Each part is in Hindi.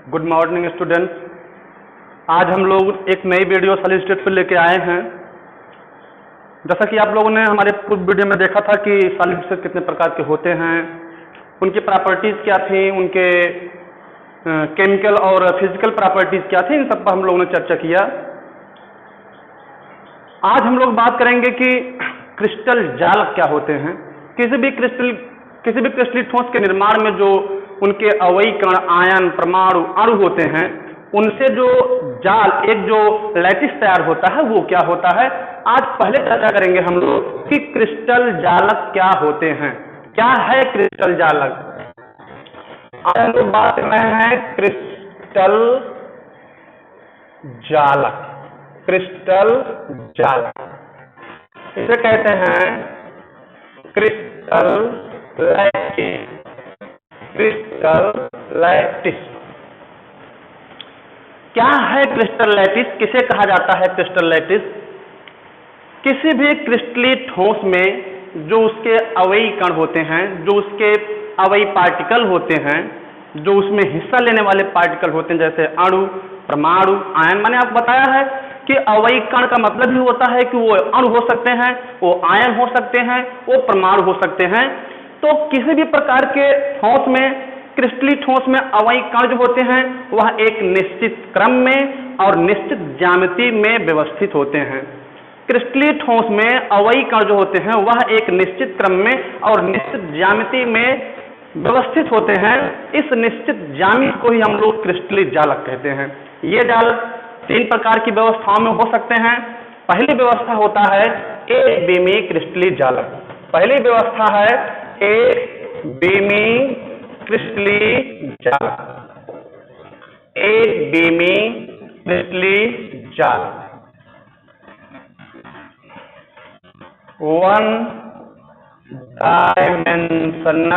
Good morning students. आज हम लोग एक नई वीडियो सॉलिड स्टेट पर लेके आए हैं। जैसा कि आप लोगों ने हमारे पूर्व वीडियो में देखा था कि सॉलिड स्टेट कितने प्रकार के होते हैं, उनकी प्रॉपर्टीज़ क्या थी, उनके केमिकल और फिजिकल प्रॉपर्टीज़ क्या थी, इन सब पर हम लोगों ने चर्चा किया। आज हम लोग बात करेंगे कि क्रिस्टल जालक क्या होते हैं। किसी भी क्रिस्टलीय ठोस के निर्माण में जो उनके अवयवी कण, आयन, परमाणु, अणु होते हैं, उनसे जो जाल, एक जो लैटिस तैयार होता है, वो क्या होता है। आज पहले चर्चा करेंगे हम लोग कि क्रिस्टल जालक क्या होते हैं, क्या है क्रिस्टल जालक। आज हम लोग बात कर रहे हैं क्रिस्टल जालक। क्रिस्टल जालक इसे कहते हैं क्रिस्टल लैटिस। क्रिस्टल लैटिस क्या है? क्रिस्टल लैटिस किसे कहा जाता है? क्रिस्टल लैटिस किसी भी क्रिस्टलीय ठोस में जो उसके अवयवी कण होते हैं, जो उसके अवयवी पार्टिकल होते हैं, जो उसमें हिस्सा लेने वाले पार्टिकल होते हैं, जैसे अणु, परमाणु, आयन। मैंने आपको बताया है कि अवयवी कण का मतलब ही होता है कि वो अणु हो सकते हैं, वो आयन हो सकते हैं, वो परमाणु हो सकते हैं। तो किसी भी प्रकार के ठोस में, क्रिस्टलीय ठोस में अवयवी कण जो होते हैं वह एक निश्चित क्रम में और निश्चित ज्यामिति में व्यवस्थित होते हैं। क्रिस्टलीय ठोस में अवयवी कण जो होते हैं वह एक निश्चित क्रम में और निश्चित ज्यामिति में व्यवस्थित होते हैं। इस निश्चित ज्यामिति को ही हम लोग क्रिस्टलीय जालक कहते हैं। ये जाल तीन प्रकार की व्यवस्थाओं में हो सकते हैं। पहली व्यवस्था होता है एक बीमी क्रिस्टलीय जालक। पहली व्यवस्था है एक बीमी क्रिस्टलीय जालक। एक बीमी क्रिस्टलीय जालक, one dimensional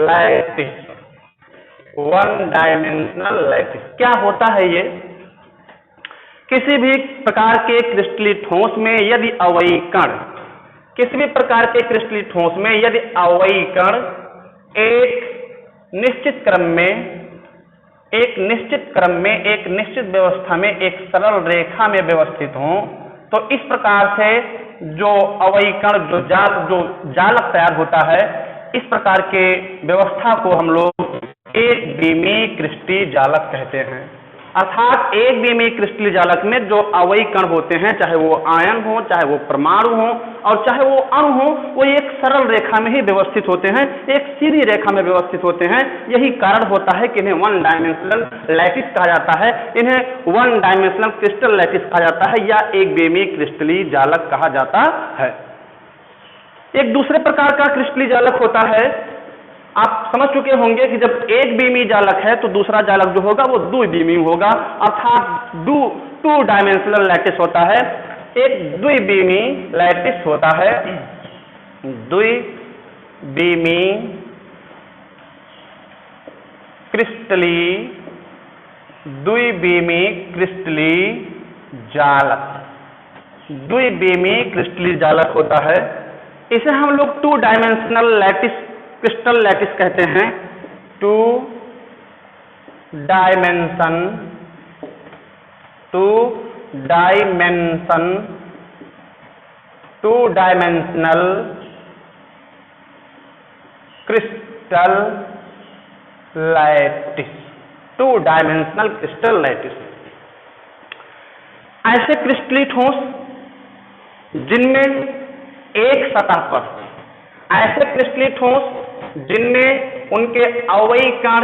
lattice. One dimensional lattice क्या होता है? ये किसी भी प्रकार के क्रिस्टलीय ठोस में यदि अवयवी कण, किसी भी प्रकार के क्रिस्टलीय ठोस में यदि अवयवी कण एक निश्चित क्रम में, एक निश्चित व्यवस्था में, एक सरल रेखा में व्यवस्थित हों, तो इस प्रकार से जो अवयवी कण, जो जालक तैयार होता है, इस प्रकार के व्यवस्था को हम लोग एक बीमी क्रिस्टलीय जालक कहते हैं। अर्थात एक बीमी क्रिस्टलीय जालक में जो अवयवी कण होते हैं, चाहे वो आयन हो, चाहे वो परमाणु हो और चाहे वो अणु हो, वो एक सरल रेखा में ही व्यवस्थित होते हैं, एक सीधी रेखा में व्यवस्थित होते हैं। यही कारण होता है कि इन्हें वन डायमेंशनल लैटिस कहा जाता है, इन्हें वन डायमेंशनल क्रिस्टल लैटिस कहा जाता है या एक बीमी क्रिस्टलीय जालक कहा जाता है। एक दूसरे प्रकार का क्रिस्टलीय जालक होता है, आप समझ चुके होंगे कि जब एक बीमी जालक है तो दूसरा जालक जो होगा वो द्विबीमी होगा, अर्थात टू डायमेंशनल लैटिस होता है। एक द्विबीमी लैटिस होता है, द्विबीमी क्रिस्टलीय जालक, द्विबीमी क्रिस्टलीय जालक होता है। इसे हम लोग two dimensional lattice, crystal lattice कहते हैं। Two dimensional crystal lattice, two dimensional crystal lattice. ऐसे क्रिस्टलीय ठोस जिनमें एक सतह पर, ऐसे क्रिस्टलीय ठोस जिनमें उनके अवयवी कण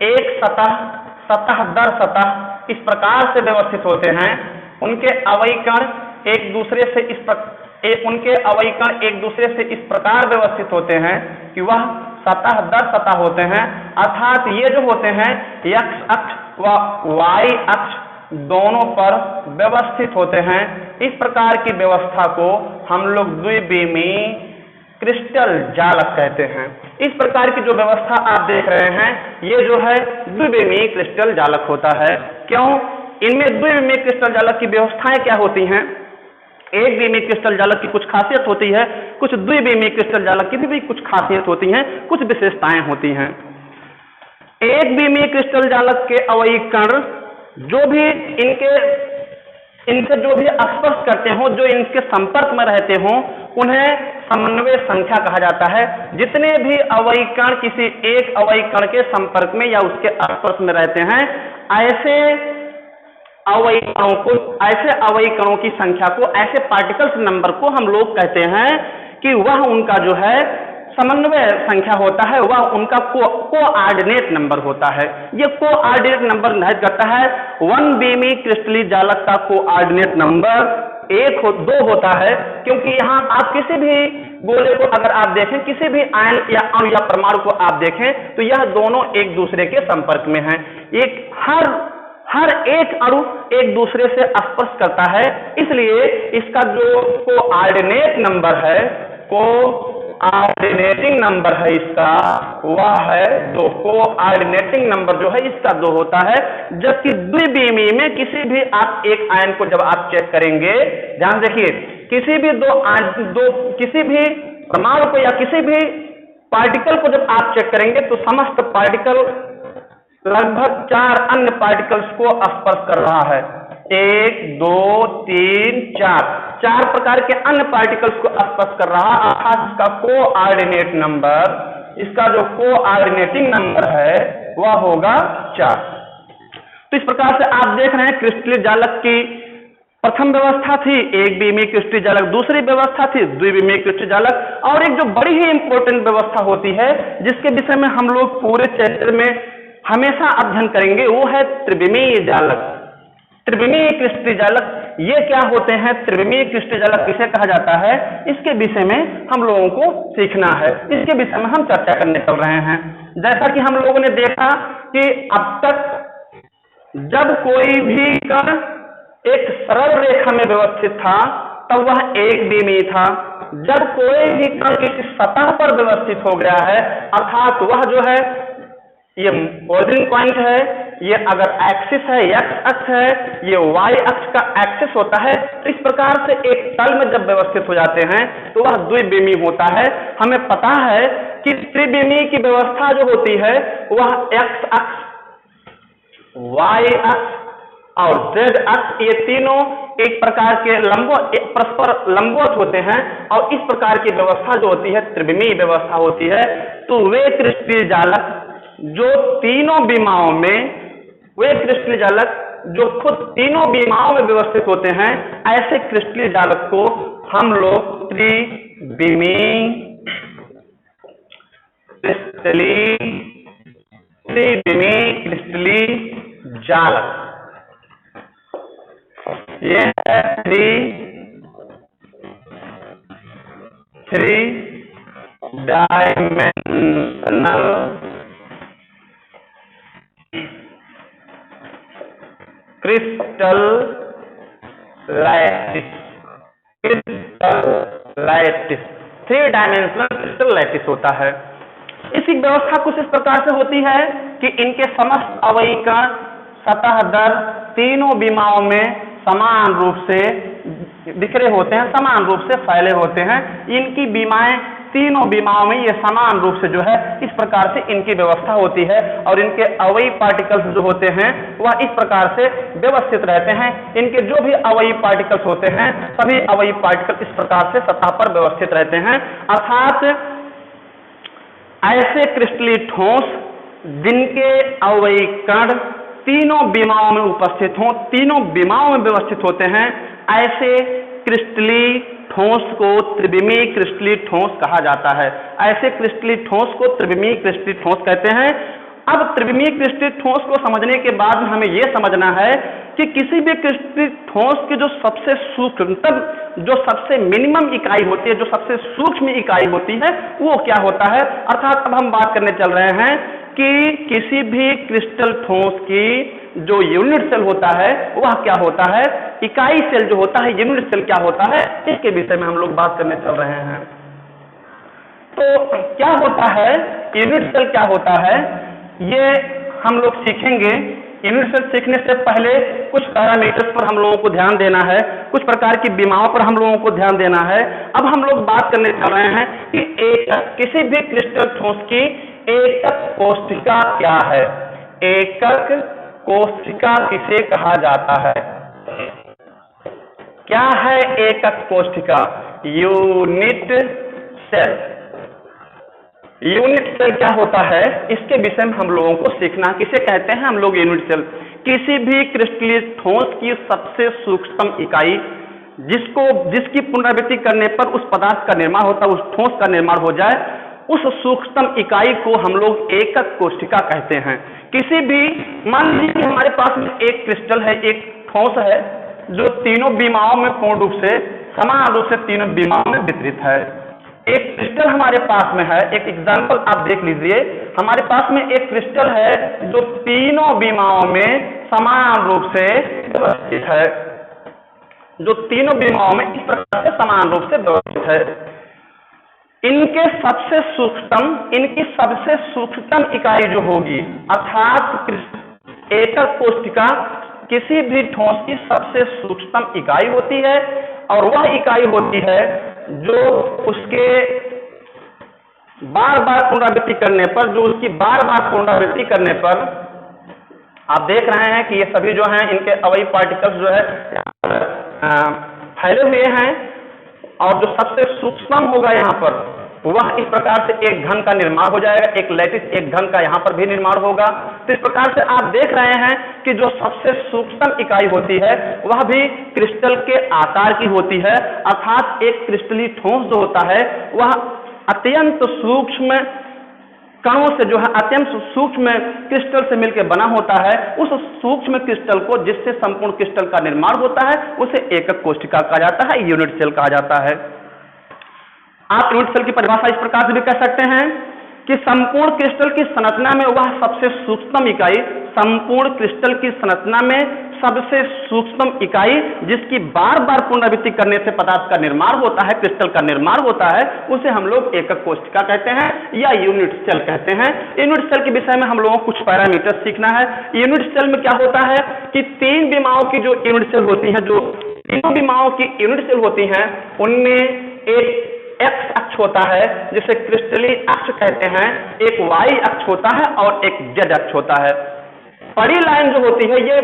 एक सतह दर सतह इस प्रकार से व्यवस्थित होते हैं, उनके अवयवी कण एक दूसरे से इस प्रकार व्यवस्थित होते हैं कि वह सतह दर सतह होते हैं। अर्थात ये जो होते हैं एक्स अक्ष व वाई अक्ष दोनों पर व्यवस्थित होते हैं। इस प्रकार की व्यवस्था को हम लोग द्विबीमी क्रिस्टल जालक कहते हैं। इस प्रकार की जो व्यवस्था आप देख रहे हैं, ये जो है द्विबीमी क्रिस्टल जालक होता है। क्यों? इनमें द्विबीमी क्रिस्टल जालक की व्यवस्थाएं क्या होती हैं? एक बीमी क्रिस्टल जालक की कुछ खासियत होती है, कुछ द्विविमीय क्रिस्टल जालक की भी कुछ खासियत होती हैं, कुछ विशेषताएं होती हैं। एक विमीय क्रिस्टल जालक के अवयवी कण जो भी इनसे जो भी स्पर्श करते हो, जो इनके संपर्क में रहते हो, उन्हें समन्वय संख्या कहा जाता है। जितने भी अवयवी कण किसी एक अवयवी कण के संपर्क में या उसके स्पर्श में रहते हैं, ऐसे अवयवी कणों की संख्या को, ऐसे पार्टिकल्स नंबर को हम लोग कहते हैं कि वह उनका जो है समन्वय संख्या होता है, वह उनका कोऑर्डिनेट नंबर होता है। ये कोऑर्डिनेट नंबर निर्धारित करता है। 1 विमीय क्रिस्टलीय जालक का कोऑर्डिनेट नंबर 2 होता है, क्योंकि यहाँ आप किसी भी गोले को अगर आप देखें, किसी भी आयन या अणु या परमाणु को आप देखें, तो यह दोनों एक दूसरे के संपर्क में हैं। हर एक अणु एक दूसरे से स्पर्श करता है, इसलिए इसका जो कोऑर्डिनेट नंबर है, कोऑर्डिनेटिंग नंबर है इसका, वह है 2। कोऑर्डिनेटिंग नंबर जो है इसका 2 होता है। जबकि द्विविमीय में किसी भी आप एक आयन को जब आप चेक करेंगे, ध्यान देखिए, किसी भी परमाणु को या किसी भी पार्टिकल को जब आप चेक करेंगे, तो समस्त पार्टिकल लगभग 4 अन्य पार्टिकल्स को स्पर्श कर रहा है। 1 2 3 4 प्रकार के अन्य पार्टिकल्स को स्पर्श कर रहा है, अर्थात इसका कोऑर्डिनेट नंबर, इसका जो कोऑर्डिनेटिंग नंबर है वह होगा 4। तो इस प्रकार से आप देख रहे हैं क्रिस्टलीय जालक की प्रथम व्यवस्था थी एक विमीय क्रिस्टलीय जालक, दूसरी व्यवस्था थी द्विविमीय क्रिस्टलीय जालक, और एक जो बड़ी ही इंपॉर्टेंट व्यवस्था होती है जिसके विषय में हम लोग पूरे चैप्टर में हमेशा अध्ययन करेंगे, वो है त्रिविमीय जालक। त्रिविमीय क्रिस्टलीय जालक ये क्या होते हैं, त्रिविमीय क्रिस्टलीय जालक किसे कहा जाता है, इसके विषय में हम लोगों को सीखना है, इसके विषय में हम चर्चा करने चल रहे हैं। जैसा कि हम लोगों ने देखा कि अब तक जब कोई भी कण एक सरल रेखा में व्यवस्थित था तब वह एक विमीय था। जब कोई भी कण किसी सतह पर व्यवस्थित हो गया है, अर्थात वह जो है, ये ओरिजिन पॉइंट है, ये अगर एक्सिस है, एक्स अक्ष है, ये वाई अक्ष का एक्सिस होता है, तो इस प्रकार से एक तल में जब व्यवस्थित हो जाते हैं तो वह द्विविमीय होता है। हमें पता है कि त्रिविमीय की व्यवस्था जो होती है वह एक्स अक्ष, वाई अक्ष और जेड अक्ष, ये तीनों एक प्रकार के परस्पर लंबवत होते हैं, और इस प्रकार की व्यवस्था जो होती है त्रिविमीय व्यवस्था होती है। तो वे क्रिस्टलीय जालक जो तीनों विमाओं में, वे क्रिस्टलीय जालक जो खुद तीनों विमाओं में व्यवस्थित होते हैं, ऐसे क्रिस्टलीय जालक को हम लोग त्रिविमीय क्रिस्टलीय जालक, ये three dimensional crystal lattice, 3 dimensional crystal lattice होता है। इसकी व्यवस्था कुछ इस प्रकार से होती है कि इनके समस्त अवयवी कण सतह दर तीनों विमाओं में समान रूप से बिखरे होते हैं, समान रूप से फैले होते हैं। इनकी विमाएं तीनों विमाओं में ये समान रूप से जो है इस प्रकार से इनकी व्यवस्था होती है, और इनके अवयवी पार्टिकल्स जो होते हैं वह इस प्रकार से व्यवस्थित रहते हैं। इनके जो भी अवयवी पार्टिकल्स होते हैं, सभी अवयवी पार्टिकल इस प्रकार से सतह पर व्यवस्थित रहते हैं। अर्थात ऐसे क्रिस्टलीय ठोस जिनके अवयवी कण तीनों विमाओं में उपस्थित हों, तीनों विमाओं में व्यवस्थित होते हैं, ऐसे क्रिस्टलीय ठोस को त्रिविमीय क्रिस्टलीय ठोस कहा जाता है। ऐसे क्रिस्टलीय ठोस को त्रिविमीय क्रिस्टलीय ठोस कहते हैं। अब त्रिविमीय क्रिस्टलीय ठोस को समझने के बाद हमें यह समझना है कि किसी भी क्रिस्टलीय ठोस की जो सबसे सूक्ष्मतम, जो सबसे मिनिमम इकाई होती है, जो सबसे सूक्ष्म इकाई होती है, वो क्या होता है। अर्थात अब हम बात करने चल रहे हैं कि किसी भी क्रिस्टल ठोस की जो यूनिट सेल होता है वह क्या होता है, इकाई सेल जो होता है, यूनिट सेल क्या होता है, इसके विषय में हम लोग बात करने चल रहे हैं। तो क्या होता है यूनिट सेल, क्या होता है, ये हम लोग सीखेंगे यूनिट सेल सीखने से पहले कुछ पैरामीटर्स पर हम लोगों को ध्यान देना है, कुछ प्रकार की बीमारियों पर हम लोगों को ध्यान देना है। अब हम लोग बात करने जा रहे हैं कि किसी भी क्रिस्टल ठोस की एकक कोशिका क्या है। एकक कोशिका किसे कहा जाता है? क्या है एकक कोशिका? Unit cell. यूनिट सेल क्या होता है, इसके विषय में हम लोगों को सीखना। किसे कहते हैं हम लोग यूनिट सेल? किसी भी क्रिस्टलीय ठोस की सबसे सूक्ष्म इकाई जिसकी पुनरावृत्ति करने पर उस पदार्थ का निर्माण होता है, उस ठोस का निर्माण हो जाए, उस सूक्ष्म इकाई को हम लोग एकक कोशिका कहते हैं। किसी भी, मान लीजिए हमारे पास में एक क्रिस्टल है, एक ठोस है जो तीनों बीमाओं में पूर्ण रूप से समान रूप से तीनों बीमाओं में वितरित है। एक क्रिस्टल हमारे पास में है, एक एग्जांपल आप देख लीजिए, हमारे पास में एक क्रिस्टल है जो तीनों बीमाओं में समान रूप से व्यवस्थित है, जो तीनों बीमाओं में इस प्रकार से समान रूप से व्यवस्थित है। इनकी सबसे सूक्ष्मतम इकाई जो होगी, अर्थात एकक कोशिका किसी भी ठोस की सबसे सूक्ष्मतम इकाई होती है, और वह इकाई होती है जो उसके बार बार पुनरावृत्ति करने पर, जो उसकी बार बार पुनरावृत्ति करने पर आप देख रहे हैं कि ये सभी जो हैं इनके अवयवी पार्टिकल्स जो है फैले हुए हैं, और जो सबसे सूक्ष्म होगा यहाँ पर वह इस प्रकार से एक घन का निर्माण हो जाएगा, एक लैटिस एक घन का यहाँ पर भी निर्माण होगा। तो इस प्रकार से आप देख रहे हैं कि जो सबसे सूक्ष्म इकाई होती है वह भी क्रिस्टल के आकार की होती है, अर्थात एक क्रिस्टलीय ठोस जो होता है वह अत्यंत सूक्ष्म कणों से जो है अत्यंत सूक्ष्म क्रिस्टल से मिलकर बना होता है। उस सूक्ष्म क्रिस्टल को जिससे संपूर्ण क्रिस्टल का निर्माण होता है उसे एकक कोशिका कहा जाता है, यूनिट सेल कहा जाता है। आप यूनिट सेल की परिभाषा इस प्रकार से भी कह सकते हैं कि संपूर्ण क्रिस्टल की संरचना में वह सबसे सूक्ष्म इकाई, संपूर्ण क्रिस्टल की संरचना में सबसे सूक्ष्म इकाई जिसकी बार बार पुनरावृत्ति करने से पदार्थ का निर्माण होता है, क्रिस्टल का निर्माण होता है, उसे हम लोग एकक कोशिका कहते हैं या यूनिट सेल कहते हैं। यूनिट सेल के विषय में हम लोगों को कुछ पैरामीटर सीखना है। यूनिट सेल में क्या होता है कि तीन बीमाओं की जो यूनिट सेल होती है, जो तीनों बीमाओं की यूनिट सेल होती हैं, उनमें एक एक्स अक्ष होता है जिसे क्रिस्टलीय अक्ष कहते हैं, एक वाई अक्ष होता है और एक जेड अक्ष होता है। बड़ी लाइन जो होती है, ये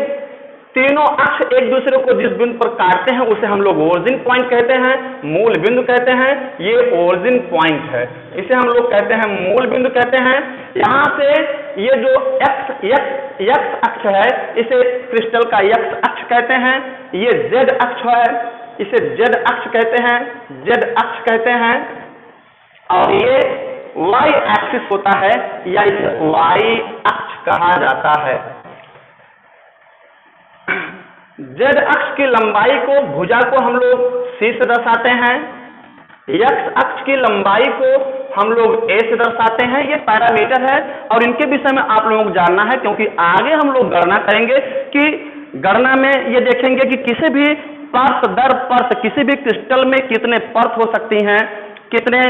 तीनों अक्ष एक दूसरे को जिस बिंदु पर काटते हैं उसे हम लोग ओरिजिन पॉइंट कहते हैं, मूल बिंदु कहते हैं। ये ओरिजिन पॉइंट है, इसे हम लोग कहते हैं मूल बिंदु कहते हैं। यहाँ से ये जो एक्स अक्ष है इसे क्रिस्टल का एक्स अक्ष कहते हैं। ये जेड अक्ष है, इसे जेड अक्ष कहते हैं, जेड अक्ष कहते हैं। और ये वाई एक्सिस होता है या इसे वाई अक्ष कहा जाता है। जेड अक्ष की लंबाई को, भुजा को हम लोग सी से दर्शाते हैं, एक्स अक्ष की लंबाई को हम लोग ए से दर्शाते हैं। ये पैरामीटर है और इनके विषय में आप लोगों को जानना है, क्योंकि आगे हम लोग गणना करेंगे कि गणना में ये देखेंगे कि किसी भी परत दर परत, किसी भी क्रिस्टल में कितने परत हो सकती हैं, कितने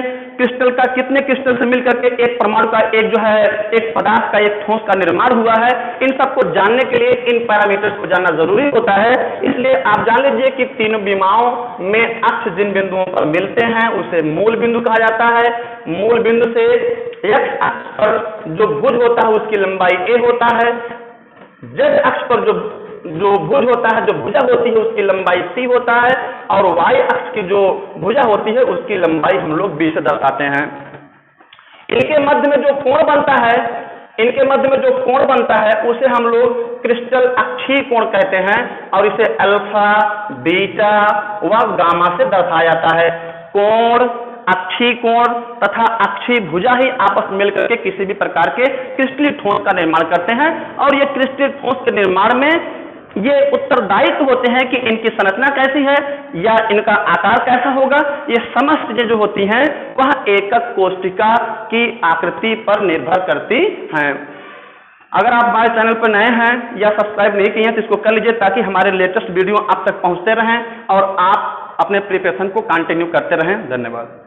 क्रिस्टल से मिलकर के एक परमाणु का, एक जो है एक पदार्थ का, एक ठोस का निर्माण हुआ है। इन सबको जानने के लिए इन पैरामीटर्स को जानना जरूरी होता है। इसलिए आप जान लीजिए कि तीनों बीमाओं में अक्ष जिन बिंदुओं पर मिलते हैं उसे मूल बिंदु कहा जाता है। मूल बिंदु से एक्स अक्ष पर जो भुज होता है उसकी लंबाई ए होता है, जेड अक्ष पर जो भुज होता है, जो भुजा होती है उसकी लंबाई सी होता है, और वाई अक्ष की जो भुजा होती है उसकी लंबाई हम लोग बी से दर्शाते हैं। इनके मध्य में जो कोण बनता है, उसे हम लोग क्रिस्टल अक्षीय कोण कहते हैं, और इसे अल्फा, बीटा व गामा से दर्शाया जाता है। कोण, अक्षीय कोण तथा अक्षीय भुजा ही आपस में मिलकर के किसी भी प्रकार के क्रिस्टलीय ठोस का निर्माण करते हैं, और ये क्रिस्टलीय ठोस के निर्माण में ये उत्तरदायित्व होते हैं कि इनकी संरचना कैसी है या इनका आकार कैसा होगा। ये समस्त चीजें जो होती हैं वह एकक कोशिका की आकृति पर निर्भर करती हैं। अगर आप हमारे चैनल पर नए हैं या सब्सक्राइब नहीं किए हैं तो इसको कर लीजिए, ताकि हमारे लेटेस्ट वीडियो आप तक पहुंचते रहें और आप अपने प्रिपरेशन को कंटिन्यू करते रहें। धन्यवाद।